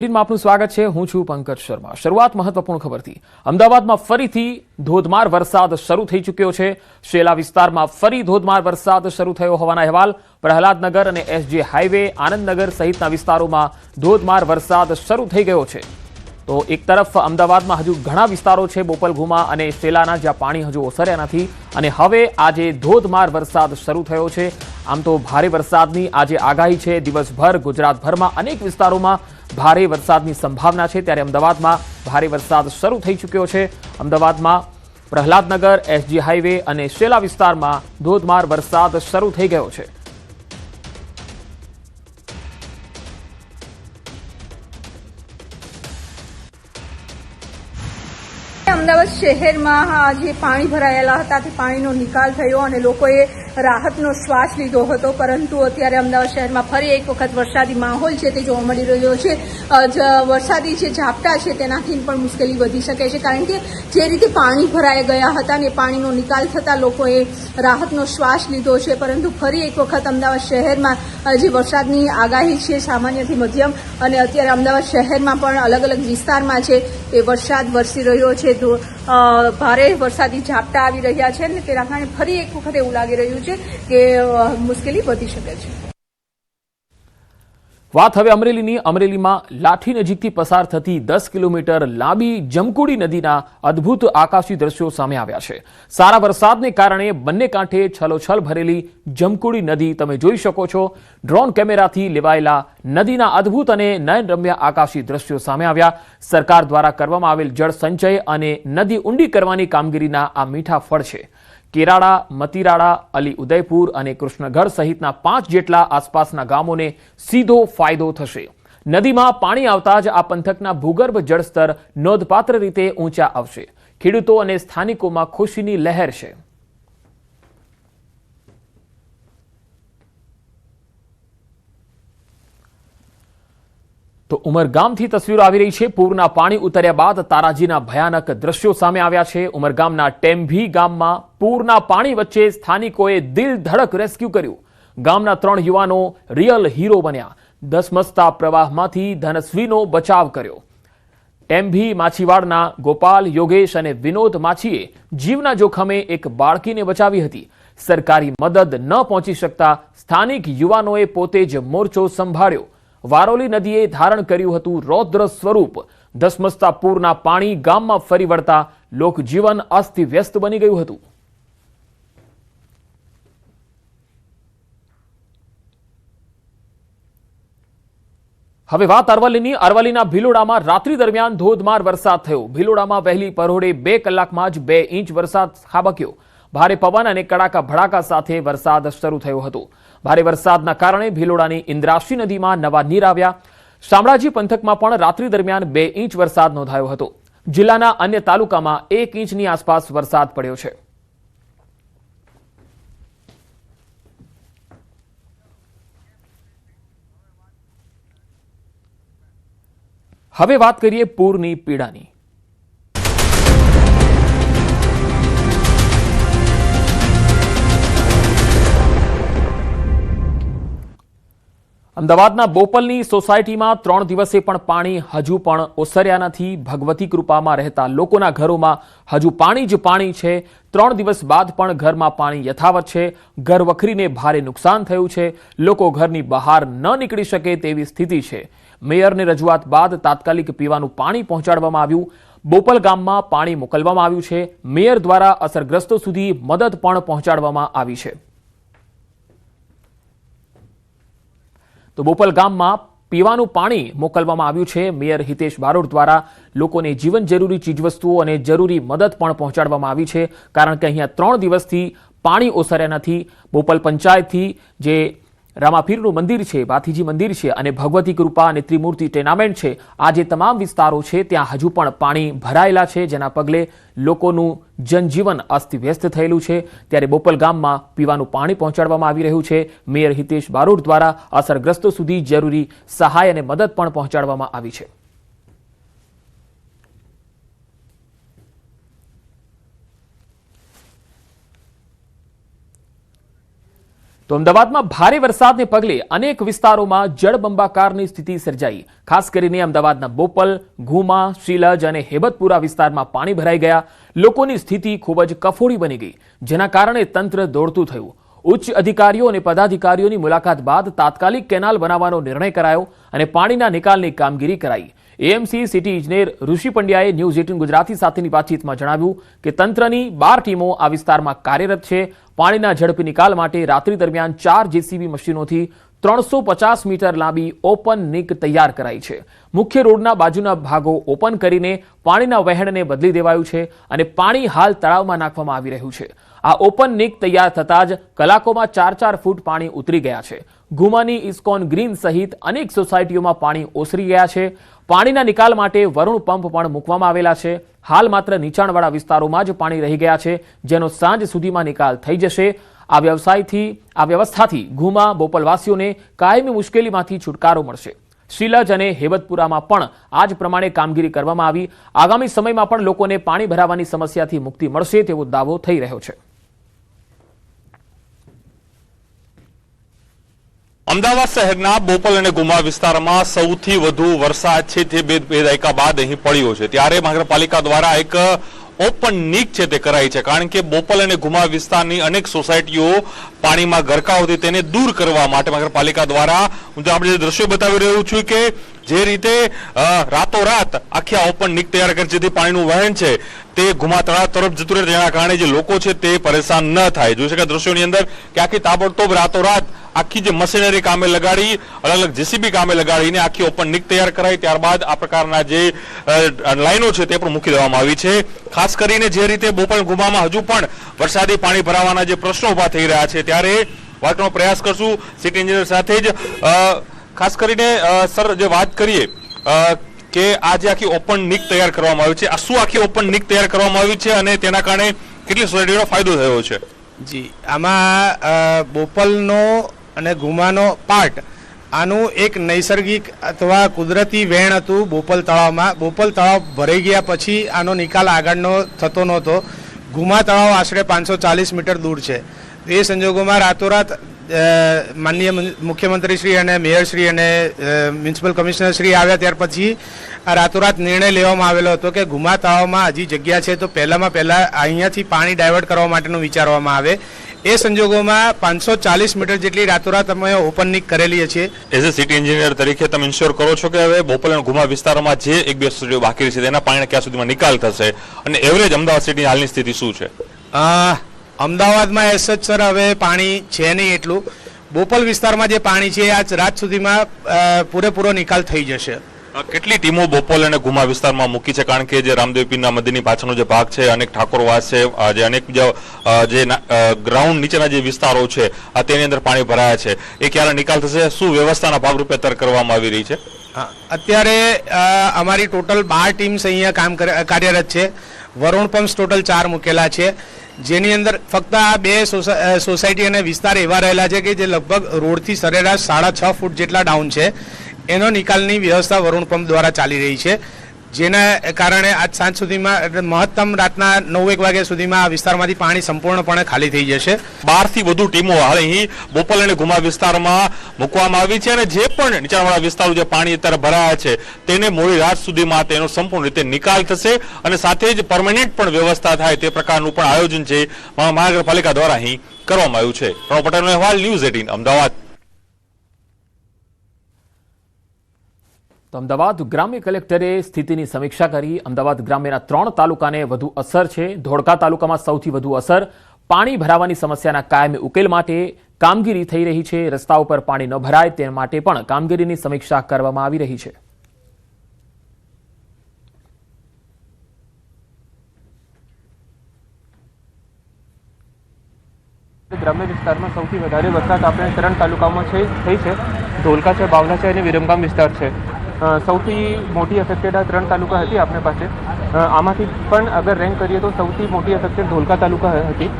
આપનું સ્વાગત છે। હું છું પંકજ શર્મા। શરૂઆત મહત્વપૂર્ણ ખબરથી। અમદાવાદમાં ફરીથી ધોધમાર વરસાદ શરૂ થઈ ચૂક્યો છે। શેલા વિસ્તારમાં ફરી ધોધમાર વરસાદ શરૂ થયો હોવાના અહેવાલ। પ્રહલાદનગર અને એસજી હાઈવે આનંદનગર સહિતના વિસ્તારોમાં ધોધમાર વરસાદ શરૂ થઈ ગયો છે। તો એક તરફ અમદાવાદમાં હજુ ઘણા વિસ્તારો છે બોપલઘુમા અને શેલાના જ્યાં પાણી હજુ ઓસર્યા નથી અને હવે આજે ધોધમાર વરસાદ શરૂ થયો છે। આમ તો ભારે વરસાદની આજે આગાહી છે। દિવસભર ગુજરાતભરમાં અનેક વિસ્તારોમાં ભારે વરસાદની સંભાવના છે। ત્યારે અમદાવાદમાં ભારે વરસાદ શરૂ થઈ ચૂક્યો છે। અમદાવાદમાં પ્રહલાદનગર એસજી હાઈવે અને શેલા વિસ્તારમાં ધોધમાર વરસાદ શરૂ થઈ ગયો છે। અમદાવાદ શહેરમાં જે પાણી ભરાયેલા હતા તે પાણીનો નિકાલ થયો અને લોકોએ રાહતનો શ્વાસ લીધો હતો। પરંતુ અત્યારે અમદાવાદ શહેરમાં ફરી એક વખત વરસાદી માહોલ છે તે જોવા મળી રહ્યો છે। વરસાદી જે ઝાપટા છે તેનાથી પણ મુશ્કેલી વધી શકે છે, કારણ કે જે રીતે પાણી ભરાઈ ગયા હતા અને પાણીનો નિકાલ થતાં લોકોએ રાહતનો શ્વાસ લીધો છે। પરંતુ ફરી એક વખત અમદાવાદ શહેરમાં જે વરસાદની આગાહી છે સામાન્યથી મધ્યમ, અને અત્યારે અમદાવાદ શહેરમાં પણ અલગ અલગ વિસ્તારમાં છે એ વરસાદ વરસી રહ્યો છે। ભારે વરસાદી ઝાપટા આવી રહ્યા છે અને તેના કારણે ફરી એક વખત એવું લાગી રહ્યું છે કે મુશ્કેલી વધી શકે છે। વાત હવે અમરેલીની। અમરેલીમાં લાઠી નજીકથી પસાર થતી 10 કિલોમીટર લાંબી જમકુડી નદીના અદ્ભુત આકાશી દ્રશ્યો સામે આવ્યા છે। સારા વરસાદને કારણે બંને કાંઠે છલોછલ ભરેલી જમકુડી નદી તમે જોઈ શકો છો। ડ્રોન કેમેરાથી લેવાયેલા નદીના અદ્ભુત અને નયનરમ્ય આકાશી દ્રશ્યો સામે આવ્યા। સરકાર દ્વારા કરવામાં આવેલ જળ સંચય અને નદી ઊંડી કરવાની કામગીરીના આ મીઠા ફળ છે। કેરાળા, મતીરાળા, અલી ઉદયપુર અને કૃષ્ણગઢ સહિતના 5 જેટલા આસપાસના ગામોને સીધો ફાયદો થશે। નદીમાં પાણી આવતા જ આ પંથકના ભૂગર્ભ જળસ્તર નોંધપાત્ર રીતે ઊંચા આવશે। ખેડૂતો અને સ્થાનિકોમાં ખુશીની લહેર છે। તો ઉમરગામથી તસવીરો આવી રહી છે। પૂરના પાણી ઉતર્યા બાદ તારાજીના ભયાનક દ્રશ્યો સામે આવ્યા છે। ઉમરગામના ટેમ્ભી ગામમાં પૂરના પાણી વચ્ચે સ્થાનિકોએ દિલ ધડક રેસ્ક્યુ કર્યું। ગામના 3 યુવાનો રિયલ હીરો બન્યા। ધસમસતા પ્રવાહમાંથી ધનસ્વીનો બચાવ કર્યો। ટેમ્ભી માછીવાડના ગોપાલ, યોગેશ અને વિનોદ માછીએ જીવના જોખમે એક બાળકીને બચાવી હતી। સરકારી મદદ ન પહોંચી શકતા સ્થાનિક યુવાનોએ પોતે જ મોરચો સંભાળ્યો। વારોલી નદીએ ધારણ કર્યું હતું રૌદ્ર સ્વરૂપ। ધસમસતા પૂરના પાણી ગામમાં ફરી વળતા લોકજીવન અસ્તવ્યસ્ત બની ગયું હતું। હવે વાત અરવલ્લીની। અરવલ્લીના ભિલોડામાં રાત્રિ દરમિયાન ધોધમાર વરસાદ થયો। ભિલોડામાં વહેલી પરોઢે 2 કલાકમાં જ 2 ઇંચ વરસાદ ખાબક્યો। ભારે પવન અને કડાકા ભડાકા સાથે વરસાદ શરૂ થયો હતો। ભારે વરસાદના કારણે ભિલોડાની ઇન્દ્રાશી નદીમાં નવા નીર આવ્યા। શામળાજી પંથકમાં પણ રાત્રિ દરમિયાન 2 ઇંચ વરસાદ નોંધાયો હતો। જિલ્લાના અન્ય તાલુકામાં 1 ઇંચની આસપાસ વરસાદ પડ્યો છે। હવે વાત કરીએ પૂરની પીડાની। અમદાવાદના બોપલની સોસાયટીમાં 3 દિવસે પણ પાણી હજુ પણ ઓસર્યા નથી। ભગવતી કૃપામાં રહેતા લોકોના ઘરોમાં હજુ પાણી જ પાણી છે। 3 દિવસ બાદ પણ ઘરમાં પાણી યથાવત છે। ઘર વખરીને ભારે નુકસાન થયું છે। લોકો ઘરની બહાર ન નીકળી શકે તેવી સ્થિતિ છે। મેયરને રજૂઆત બાદ તાત્કાલિક પીવાનું પાણી પહોંચાડવામાં આવ્યું। બોપલ ગામમાં પાણી મોકલવામાં આવ્યું છે। મેયર દ્વારા અસરગ્રસ્તો સુધી મદદ પણ પહોંચાડવામાં આવી છે। તો બોપલ ગામમાં પીવાનું પાણી મોકલવામાં આવ્યું છે। મેયર હિતેશ બારોટ દ્વારા લોકોને જીવન જરૂરી ચીજવસ્તુઓ અને જરૂરી મદદ પણ પહોંચાડવામાં આવી છે, કારણ કે અહીંયા 3 દિવસથી પાણી ઓસર્યા નથી। બોપલ પંચાયતથી જે રામાપીરનું મંદિર છે, ભાથીજી મંદિર છે અને ભગવતી કૃપા અને ત્રિમૂર્તિ ટેનામેન્ટ છે, આ જે તમામ વિસ્તારો છે ત્યાં હજુ પણ પાણી ભરાયેલા છે, જેના પગલે લોકોનું જનજીવન અસ્તવ્યસ્ત થયેલું છે। ત્યારે બોપલ ગામમાં પીવાનું પાણી પહોંચાડવામાં આવી રહ્યું છે। મેયર હિતેશ બારોટ દ્વારા અસરગ્રસ્તો સુધી જરૂરી સહાય અને મદદ પણ પહોંચાડવામાં આવી છે। તો અમદાવાદમાં ભારે વરસાદને પગલે અનેક વિસ્તારોમાં જળબંબાકારની સ્થિતિ સર્જાઈ. ખાસ કરીને અમદાવાદના બોપલ, ઘુમા, શીલજ અને હેબતપુરા વિસ્તારમાં પાણી ભરાઈ ગયા. લોકોની સ્થિતિ ખૂબ જ કફોડી બની ગઈ, જેના કારણે તંત્ર દોડતું થયું. ઉચ્ચ અધિકારીઓ અને પદાધિકારીઓની મુલાકાત બાદ તાત્કાલિક કેનાલ બનાવવાનો નિર્ણય કરાયો અને પાણીના નિકાલની કામગીરી કરાઈ. એએમસી સિટી ઇજનેર ઋષિ પંડ્યાએ ન્યૂઝ 18 ગુજરાતી સાથેની વાતચીતમાં જણાવ્યું કે તંત્રની 12 ટીમો આ વિસ્તારમાં કાર્યરત છે. પાણીના ઝડપી નિકાલ માટે રાત્રિ દરમિયાન 4 જેસીબી મશીનોથી 350 મીટર લાંબી ઓપન નિક તૈયાર કરાઈ છે. મુખ્ય રોડના બાજુના ભાગો ઓપન કરીને પાણીના વહેણને બદલી દેવાયું છે અને પાણી હાલ તળાવમાં નાખવામાં આવી રહ્યું છે. આ ઓપન નિક તૈયાર થતાં જ કલાકોમાં 4-4 ફૂટ પાણી ઉતરી ગયા છે. ગુમાની ઇસ્કોન ગ્રીન સહિત અનેક સોસાયટીઓમાં પાણી ઓસરી ગયા છે. પાણીના નિકાલ માટે વરુણ પંપ પણ મૂકવામાં આવેલા છે. હાલ માત્ર નીચાણવાળા વિસ્તારોમાં જ પાણી રહી ગયા છે, જેનો સાંજ સુધીમાં નિકાલ થઈ જશે. આ વ્યવસ્થાથી ઘુમા બોપલવાસીઓને કાયમી મુશ્કેલીમાંથી છુટકારો મળશે. શીલજ અને હેબતપુરામાં પણ આ જ પ્રમાણે કામગીરી કરવામાં આવી. આગામી સમયમાં પણ લોકોને પાણી ભરાવાની સમસ્યાથી મુક્તિ મળશે તેવો દાવો થઈ રહ્યો છે. અમદાવાદ શહેરના બોપલ અને ગુમા વિસ્તારમાં સૌથી વધુ વરસાદ છે તે બે દાયકા બાદ અહીં પડ્યો છે. ત્યારે મહાનગરપાલિકા દ્વારા એક ઓપન નીક છે તે કરાઈ છે, કારણ કે બોપલ અને ગુમા વિસ્તારની અનેક સોસાયટીઓ પાણીમાં ગરકાવ હતી તેને દૂર કરવા માટે મહાનગરપાલિકા દ્વારા હું આપણે જે દ્રશ્યો બતાવી રહ્યો છું કે જે રીતે રાતોરાત આખી ઓપન નીક તૈયાર કરી જેથી પાણીનું વહેણ છે તે ગુમા તળાવ તરફ જતું રહે, જેના કારણે જે લોકો છે તે પરેશાન ન થાય. જોઈ શકાય દ્રશ્યોની અંદર કે આખી તાબડતોબ રાતોરાત આખી જે મશીનરી કામે લગાડી, અલગ અલગ જેસીબી કામે લગાડીને આખી ઓપન નીક તૈયાર કરાઈ. ત્યારબાદ આ પ્રકારના જે લાઈનો છે તે પણ મૂકી દેવામાં આવી છે. ખાસ કરીને જે રીતે બોપલ ગુમામાં હજુ પણ વરસાદી પાણી ભરાવાના જે પ્રશ્નો ઉભા થઈ રહ્યા છે, ત્યારે વાત કરવાનો પ્રયાસ કરશું સિટી એન્જિનિયર સાથે જ. ખાસ કરીને સર જે વાત કરીએ કે આ જે આખી ઓપન નીક તૈયાર કરવામાં આવી છે, આ શું આખી ઓપન નીક તૈયાર કરવામાં આવી છે અને તેના કારણે કેટલી સોસાયટીનો ફાયદો થયો છે? જી, આમાં બોપલનો અને ગુમાનો પાર્ટ આનું એક નૈસર્ગિક અથવા કુદરતી વહેણ હતું બોપલ તળાવમાં. બોપલ તળાવ ભરાઈ ગયા પછી આનો નિકાલ આગળનો થતો નહોતો. ગુમા તળાવ આશરે 540 મીટર દૂર છે. એ સંજોગોમાં રાતોરાત માનનીય મુખ્યમંત્રીશ્રી અને મેયરશ્રી અને મ્યુનિસિપલ કમિશનરશ્રી આવ્યા ત્યાર પછી આ રાતોરાત નિર્ણય લેવામાં આવેલો હતો કે ગુમા તળાવમાં હજી જગ્યા છે તો પહેલામાં પહેલાં અહીંયાથી પાણી ડાયવર્ટ કરવા માટેનું વિચારવામાં આવે. એ સંજોગોમાં 540 મીટર જેટલી રાતોરાત અમે ઓપન નીક કરેલી છે. એઝ એ સિટી એન્જિનિયર તરીકે તમે ઇન્શ્યોર કરો છો કે હવે બોપલ અને ગુમા વિસ્તારોમાં જે એક બે સોસાયટીઓ બાકી છે તેના પાણીના ક્યાં સુધીમાં નિકાલ થશે અને એવરેજ અમદાવાદ સિટીની હાલની સ્થિતિ શું છે? અમદાવાદમાં એસ જ સર હવે પાણી છે નહીં એટલું. બોપલ વિસ્તારમાં જે પાણી છે આજ રાત સુધીમાં પૂરેપૂરો નિકાલ થઈ જશે. કેટલી ટીમો બોપલ અને ગુમા વિસ્તારમાં મૂકી છે? કારણ કે જે રામદેવ પીરના મંદિરની પાછળનો જે ભાગ છે, અનેક ઠાકોરવાસ છે, જે અનેક જે ગ્રાઉન્ડ નીચેના જે વિસ્તારો છે તેની અંદર પાણી ભરાયા છે, એ ક્યારે નિકાલ થશે? શું વ્યવસ્થાના ભાગરૂપે તર કરવામાં આવી રહી છે? અત્યારે અમારી ટોટલ 12 ટીમ્સ અહીંયા કાર્યરત છે. વરુણ પંપ્સ ટોટલ 4 મૂકેલા છે, જેની અંદર ફક્ત આ 2 સોસાયટી અને વિસ્તાર એવા રહેલા છે કે જે લગભગ રોડથી સરેરાશ 6.5 ફૂટ જેટલા ડાઉન છે. એનો નિકાલની વ્યવસ્થા વરુણ પંપ દ્વારા ચાલી રહી છે, જેના કારણે આજ સાંજ સુધીમાં એટલે મહત્તમ રાતના 9-1 વાગ્યા સુધીમાં આ વિસ્તારમાંથી પાણી સંપૂર્ણપણે ખાલી થઈ જશે. 12 થી વધુ ટીમો હાલ અહીં બોપલ અને ગુમા વિસ્તારમાં મૂકવામાં આવી છે અને જે પણ નીચાણવાળા વિસ્તારો જે પાણી અત્યારે ભરાયા છે તેને મોડી રાત સુધીમાં તેનો સંપૂર્ણ રીતે નિકાલ થશે અને સાથે જ પરમેનન્ટ પણ વ્યવસ્થા થાય તે પ્રકારનું પણ આયોજન છે મહાનગરપાલિકા દ્વારા અહીં કરવામાં આવ્યું છે. પ્રણવ પટેલનો અહેવાલ, ન્યૂઝ 18 અમદાવાદ. તો અમદાવાદ ગ્રામ્ય કલેક્ટરે સ્થિતિની સમીક્ષા કરી. અમદાવાદ ગ્રામ્યના 3 તાલુકાને વધુ અસર છે. ધોળકા તાલુકામાં સૌથી વધુ અસર. પાણી ભરાવાની સમસ્યાના કાયમી ઉકેલ માટે કામગીરી થઈ રહી છે. રસ્તાઓ પર પાણી ન ભરાય તે માટે પણ કામગીરીની સમીક્ષા કરવામાં આવી રહી છે. ગ્રામ્ય વિસ્તારમાં સૌથી વધારે વરસાદ આપણે 3 તાલુકામાં થઈ છે. ધોળકા છે, બાવલા છે અને વિરમગામ વિસ્તાર છે. સૌથી મોટી અફેક્ટેડ આ 3 તાલુકા હતી આપણી પાસે. આમાંથી પણ અગર રેન્ક કરીએ તો સૌથી મોટી અફેક્ટેડ ધોળકા તાલુકા હતી.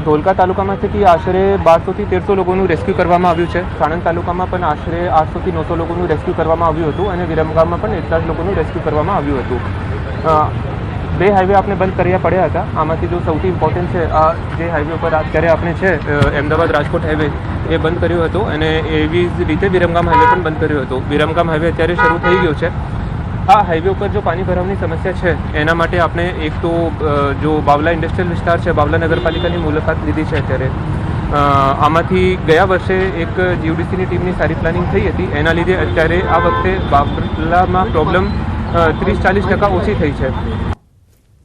ધોળકા તાલુકામાંથી આશરે 1200 થી 1300 લોકોનું રેસ્ક્યુ કરવામાં આવ્યું છે. સાણંદ તાલુકામાં પણ આશરે 800 થી 900 લોકોનું રેસ્ક્યુ કરવામાં આવ્યું હતું અને વિરમગામમાં પણ એટલા જ લોકોનું રેસ્ક્યુ કરવામાં આવ્યું હતું. બે હાઈવે આપણે બંધ કર્યા પડ્યા હતા. આમાંથી જો સૌથી ઇમ્પોર્ટન્ટ છે આ જે હાઈવે ઉપર અત્યારે આપણે છે અમદાવાદ રાજકોટ હાઈવે એ બંધ કર્યો હતો અને એવી જ રીતે વિરમગામ હાઈવે પણ બંધ કર્યો હતો. વિરમગામ હાઈવે અત્યારે શરૂ થઈ ગયો છે. આ હાઈવે ઉપર જો પાણી ભરાવાની સમસ્યા છે એના માટે આપણે એક તો જો બાવલા ઇન્ડસ્ટ્રીયલ વિસ્તાર છે બાવલા નગરપાલિકાની મુલાકાત લીધી છે અત્યારે. આમાંથી ગયા વર્ષે એક જીયુડીસીની ટીમની સારી પ્લાનિંગ થઈ હતી. એના લીધે અત્યારે આ વખતે બાવલામાં પ્રોબ્લેમ 30-40% ઓછી થઈ છે.